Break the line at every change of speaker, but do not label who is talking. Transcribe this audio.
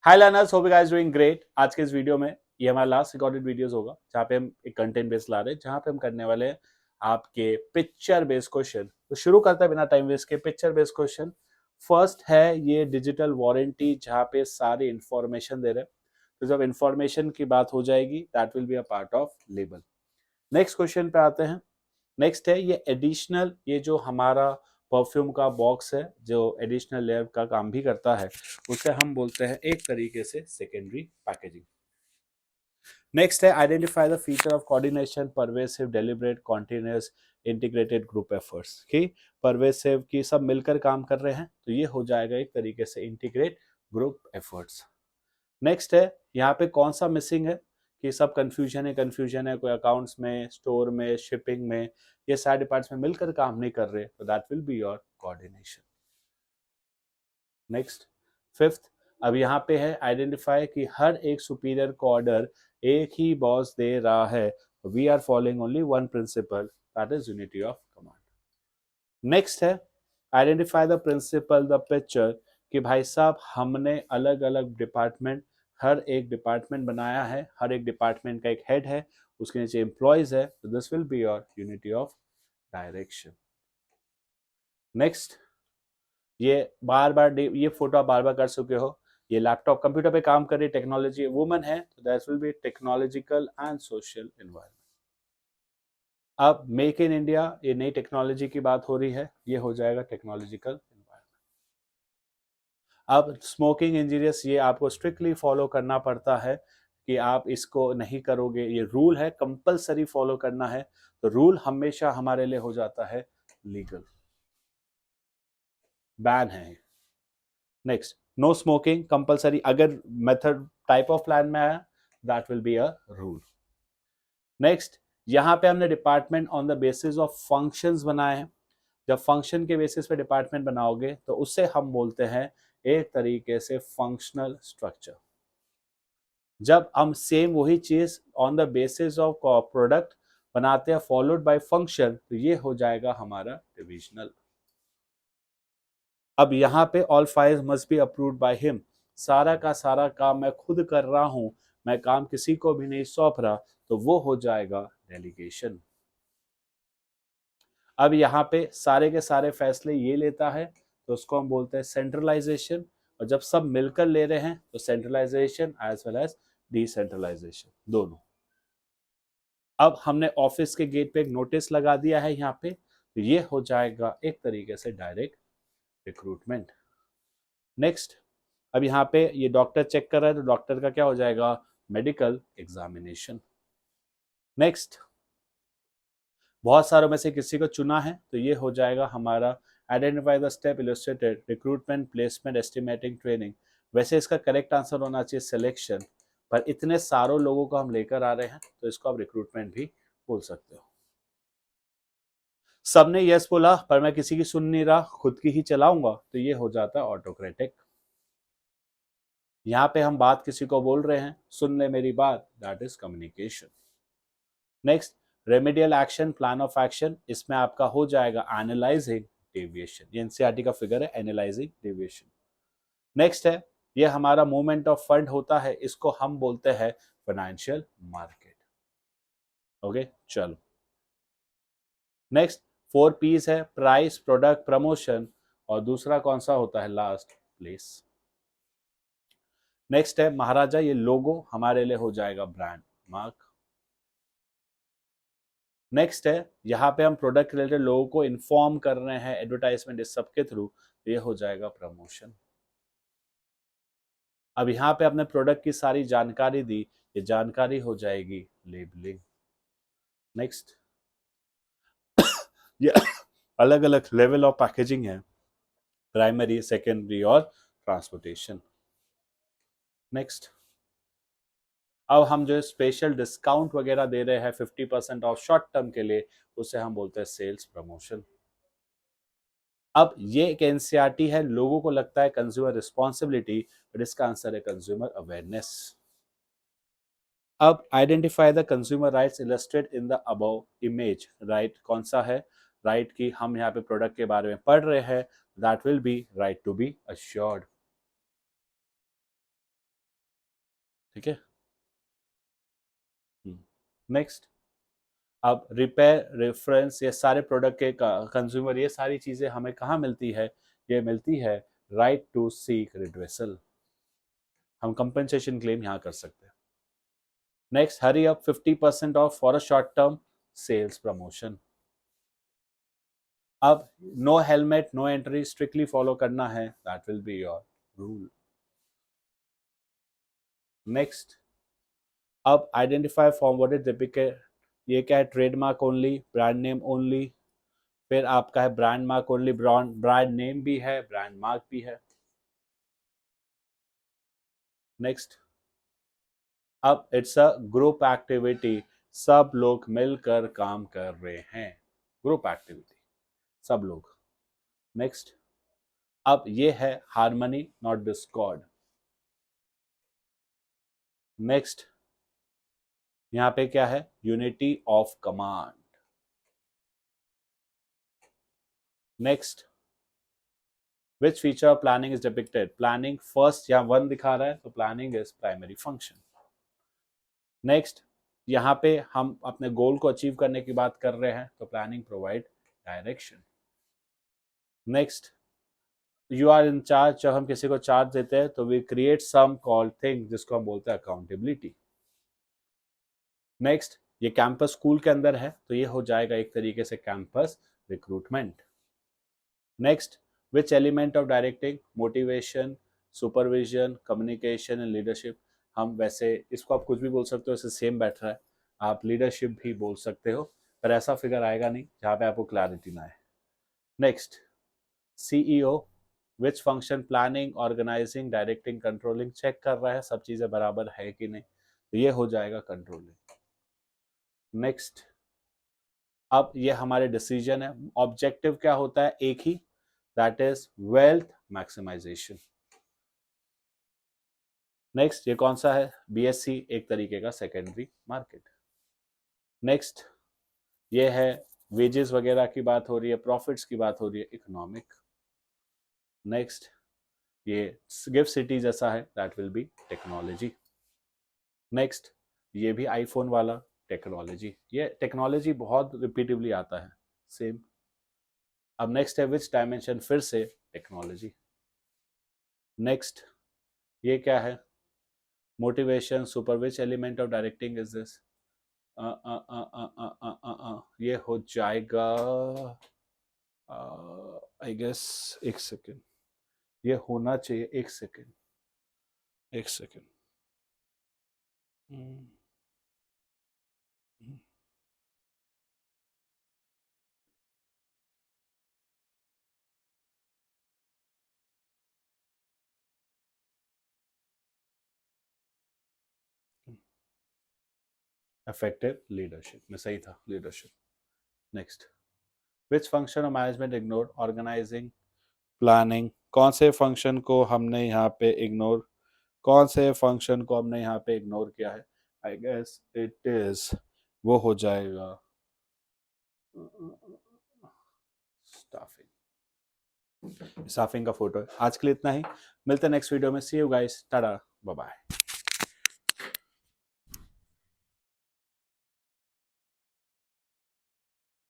Hi learners, hope you guys doing great. आज के इस वीडियो में ये हमारा लास्ट रिकॉर्डेड वीडियोस होगा जहाँ पे हम एक कंटेंट बेस्ड ला रहे हैं, जहाँ पे हम करने वाले हैं आपके पिक्चर बेस्ड क्वेश्चन। तो शुरू करते हैं बिना टाइम वेस्ट के। पिक्चर बेस्ड क्वेश्चन फर्स्ट है ये डिजिटल वारंटी, जहाँ पे सारी इंफॉर्मेशन दे रहे हैं। तो जब इंफॉर्मेशन की बात हो जाएगी that will be a part of label. Next question पे आते हैं। नेक्स्ट है ये एडिशनल, ये जो हमारा परफ्यूम का बॉक्स है जो एडिशनल लेयर का काम भी करता है, उसे हम बोलते हैं एक तरीके से सेकेंडरी पैकेजिंग। नेक्स्ट है identify the feature of coordination, pervasive, deliberate, continuous, integrated group efforts. कि परवेसिव की सब मिलकर काम कर रहे हैं, तो ये हो जाएगा एक तरीके से इंटीग्रेट ग्रुप एफर्ट्स। नेक्स्ट है यहाँ पे कौन सा मिसिंग है, कि सब कंफ्यूजन है कोई अकाउंट्स में, स्टोर में, शिपिंग में, ये सारे डिपार्ट्स में मिलकर काम नहीं कर रहे, तो that will be your coordination. Next fifth, अब यहाँ पे है आइडेंटिफाई कि हर एक सुपीरियर को ऑर्डर एक ही बॉस दे रहा है, we are following only one principle, that is unity of command. Next है identify the principle the picture, कि भाई साहब हमने अलग अलग डिपार्टमेंट, हर एक डिपार्टमेंट बनाया है, हर एक डिपार्टमेंट का एक हेड है, उसके नीचे एम्प्लॉयज है, तो this will be your unity of direction. Next, ये बार बार ये फोटो आप बार बार कर चुके हो, ये लैपटॉप कंप्यूटर पे काम कर रही टेक्नोलॉजी वुमन है, तो that will B technological and social environment. अब मेक इन इंडिया, ये नई टेक्नोलॉजी की बात हो रही है, ये हो जाएगा टेक्नोलॉजिकल एनवायरनमेंट। अब स्मोकिंग इंजीरियस, ये आपको स्ट्रिक्टली फॉलो करना पड़ता है, कि आप इसको नहीं करोगे, ये रूल है, कंपलसरी फॉलो करना है, तो रूल हमेशा हमारे लिए हो जाता है लीगल, बैन है। नेक्स्ट, नो स्मोकिंग कंपलसरी, अगर मेथड टाइप ऑफ प्लान में आया that will be a rule. Next, यहाँ पे हमने department on the basis of functions बनाए हैं। जब फंक्शन के बेसिस पे डिपार्टमेंट बनाओगे तो उससे हम बोलते हैं एक तरीके से फंक्शनल स्ट्रक्चर। जब हम सेम वही चीज on the basis of product बनाते हैं फॉलोड बाय फंक्शन, तो ये हो जाएगा हमारा डिविजनल। अब यहाँ पे all files must be approved by him, सारा का सारा काम मैं खुद कर रहा हूं, मैं काम किसी को भी नहीं सौंप रहा, तो वो हो जाएगा डेलीगेशन। अब यहाँ पे सारे के सारे फैसले ये लेता है, तो उसको हम बोलते हैं सेंट्रलाइजेशन। और जब सब मिलकर ले रहे हैं तो centralisation as well as decentralisation दोनों। अब हमने ऑफिस के गेट पे एक नोटिस लगा दिया है यहाँ पे, तो ये हो जाएगा एक तरीके से डायरेक्ट रिक्रूटमेंट। नेक्स्ट, अब यहाँ पे ये डॉक्टर चेक कर रहा है, तो डॉक्टर का क्या हो जाएगा, मेडिकल एग्जामिनेशन। नेक्स्ट, बहुत सारों में से किसी को चुना है, तो ये हो जाएगा हमारा identify the step illustrated, recruitment, placement, estimating, training. वैसे इसका करेक्ट आंसर होना चाहिए सिलेक्शन, पर इतने सारों लोगों को हम लेकर आ रहे हैं, तो इसको आप रिक्रूटमेंट भी बोल सकते हो। सबने यस बोला पर मैं किसी की सुन नहीं रहा, खुद की ही चलाऊंगा, तो ये हो जाता है ऑटोक्रेटिक। यहाँ पे हम बात किसी को बोल रहे हैं, सुन ले मेरी बात, that is communication. Next, remedial action, plan of action, इसमें आपका हो जाएगा एनालाइजिंग डेविएशन, ये एनसीईआरटी का फिगर है, एनालाइजिंग डेविएशन। नेक्स्ट है ये हमारा मूवमेंट ऑफ फंड होता है, इसको हम बोलते हैं फाइनेंशियल मार्केट। ओके चलो। नेक्स्ट, 4 P's है, प्राइस, प्रोडक्ट, प्रमोशन, और दूसरा कौन सा होता है, लास्ट, प्लेस। नेक्स्ट है महाराजा, ये लोगो हमारे लिए हो जाएगा ब्रांड मार्क। नेक्स्ट है यहाँ पे हम प्रोडक्ट रिलेटेड लोगों को इन्फॉर्म कर रहे हैं, एडवर्टाइजमेंट इस सब के थ्रू, ये हो जाएगा प्रमोशन। अब यहाँ पे अपने प्रोडक्ट की सारी जानकारी दी, ये जानकारी हो जाएगी लेबलिंग। नेक्स्ट, ये अलग अलग लेवल ऑफ पैकेजिंग है, प्राइमरी, सेकेंडरी और ट्रांसपोर्टेशन। नेक्स्ट, अब हम जो स्पेशल डिस्काउंट वगैरह दे रहे हैं 50% ऑफ शॉर्ट टर्म के लिए, उसे हम बोलते हैं सेल्स प्रमोशन। अब ये एक एनसीईआरटी है, लोगों को लगता है कंज्यूमर रिस्पॉन्सिबिलिटी, बट इसका आंसर है कंज्यूमर अवेयरनेस। अब identify the consumer rights illustrate in the above image, right कौन सा है, राइट की हम यहाँ पे प्रोडक्ट के बारे में पढ़ रहे हैं, that will be right to be assured. ठीक है। नेक्स्ट, अब रिपेयर, रेफरेंस, ये सारे प्रोडक्ट के कंज्यूमर, ये सारी चीजें हमें कहाँ मिलती है? ये मिलती है राइट टू सीक रिड्रेसल, हम कंपनसेशन क्लेम यहाँ कर सकते हैं। Next, hurry up 50% off for a short term sales promotion. अब no helmet no entry strictly follow करना है, that will be your rule. Next, अब identify form what is typical, ये क्या है? Trademark only, brand name only, फिर आपका है brand mark only, brand name भी है, ब्रांड मार्क भी है। नेक्स्ट, अब इट्स अ ग्रुप एक्टिविटी, सब लोग मिलकर काम कर रहे हैं, ग्रुप एक्टिविटी, सब लोग। नेक्स्ट, अब ये है हार्मनी नॉट डिस्कॉर्ड। नेक्स्ट, यहां पे क्या है? Unity of command. Next, which feature of planning is depicted? Planning first, यहां 1 दिखा रहा है तो planning is primary function. Next, यहाँ पे हम अपने गोल को अचीव करने की बात कर रहे हैं तो planning provide direction. Next, you are in charge, जब हम किसी को चार्ज देते हैं तो we create some called thing, जिसको हम बोलते हैं अकाउंटेबिलिटी। नेक्स्ट, ये कैंपस स्कूल के अंदर है तो ये हो जाएगा एक तरीके से campus recruitment. Next, which element of directing? Motivation, supervision, communication and leadership. हम वैसे इसको आप कुछ भी बोल सकते हो, इससे सेम बैठ रहा है, आप लीडरशिप भी बोल सकते हो, पर ऐसा फिगर आएगा नहीं जहाँ पे आपको क्लैरिटी ना आए। Next, CEO, which function? Planning, organising, directing, controlling. Check कर रहा है सब चीजें बराबर है कि नहीं, तो ये हो जाएगा कंट्रोलिंग। नेक्स्ट, अब ये हमारे डिसीजन है, ऑब्जेक्टिव क्या होता है? एक ही, that is wealth maximisation. Next, ये कौन सा है? बीएससी, एक तरीके का सेकेंडरी मार्केट। नेक्स्ट, ये है वेजेस वगैरह की बात हो रही है, प्रॉफिट्स की बात हो रही है, इकोनॉमिक। नेक्स्ट, ये गिफ्ट सिटी जैसा है, that will B technology. Next, ये भी आईफोन वाला, टेक्नोलॉजी। ये टेक्नोलॉजी बहुत रिपीटिवली आता है, सेम। अब नेक्स्ट है विच डायमेंशन, फिर से टेक्नोलॉजी। नेक्स्ट, ये क्या है? Motivation, super, which element of directing is this? ये हो जाएगा, आई गेस, एक सेकेंड, ये होना चाहिए, एक सेकेंड, एक सेकेंड। इफेक्टिव लीडरशिप में सही था, leadership. Next, which function of management ignore? Organising, planning. कौन से फंक्शन को हमने यहाँ पे इग्नोर, कौन से फंक्शन को हमने यहाँ पे इग्नोर किया है? आई गेस इट इज, वो हो जाएगा स्टाफिंग। स्टाफिंग का फोटो है। आज के लिए इतना ही, मिलते हैं नेक्स्ट वीडियो में। See you guys, tata, bye bye.